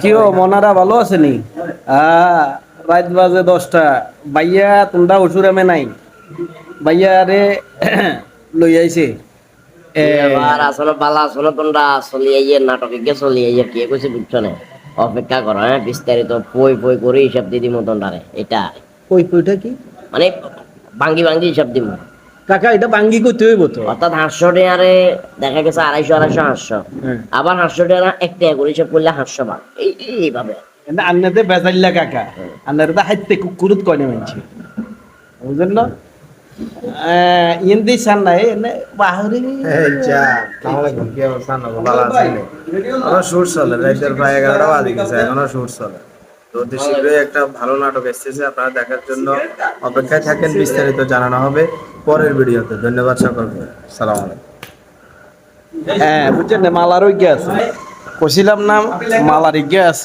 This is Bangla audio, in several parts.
কিও মনারা ভালো আছেনি? রাত বাজে 10টা। ভাইয়া তোমরা ওষুরামে নাই, ভাইয়া রে লই আইছে। এবার আসলে বালা আসলে তোমরা চলিয়ে নাটকে গিয়ে চলিয়ে কি কইছে বুঝছো না, অপেক্ষা করো, হ্যাঁ বিস্তারিত পই পই করে হিসাব দিয়ে দিব তোমরা এটা, কই কইটা কি মানে ভাঙ্গি ভাঙ্গি হিসাব দিব। কাকা? এটা বাঙ্গি করতে হইব তো। অর্থাৎ 500 টাকারে দেখা গেছে 250 500, হ্যাঁ। আবার 500 টাকা 1 টাকা করে হিসাব করলে 500 ভাগ, এইভাবে। আন্নাতে বেজাইলা কাকা, আন্নারে হাইতে কুকুরুত কয়নে মানছি, বুঝলেন না? ইন্দি সান নাই এনে বাহিরে এই যা, আসসালামু আলাইকুম, কি অবস্থা? না ভালো আছেন? এখনো শুট চলে, রাতের প্রায় 11টা বাজে গেছে, এখনো শুট চলে। তো অতি শীঘ্রই একটা ভালো নাটক এসেছে, আপনারা দেখার জন্য অপেক্ষায় থাকেন। বিস্তারিত জানানো হবে পরের ভিডিওতে। ধন্যবাদ সকলকে, আসসালামু আলাইকুম। বুঝছেন না, মালারও গ্যাস কছিলাম না, মালার গ্যাস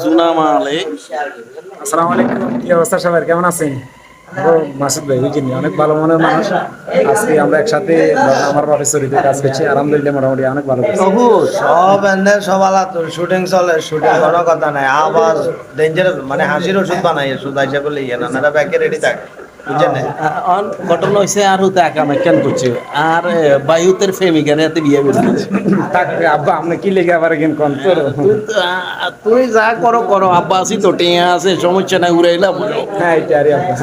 জুনা মালে। আসসালামু আলাইকুম, কি অবস্থা সবার, কেমন আছেন? মাসুদ ভাই বুঝিনি, অনেক ভালো মনের মানুষ। আজকে আমরা একসাথে আমার প্রফেসরিতে কাজ করছি, আলহামদুলিল্লাহ মোটামুটি অনেক ভালো করছি। তবু সব এনে সব আলাদা শুটিং চলে, শুটিং কোনো কথা নাই। আবার ডেঞ্জারাস মানে হাসির ওষুধ বানাই, ওষুধ আইসা বলে ইয়ে না, নারা ব্যাগে রেডি থাকে, বুঝছেন না? ঘটনা হয়েছে আর হতে একা মেকান করছে, আর বায়ুতের প্রেমিকার হাতে বিয়ে করছে। থাকবে আব্বা, আপনি কি লেগে আবার গেম কন করো? তুই যা করো করো, আব্বা আছি তো, টিয়া আছে, সমস্যা নাই, উড়াইলা বলো। হ্যাঁ, এটা আরে আব্বা।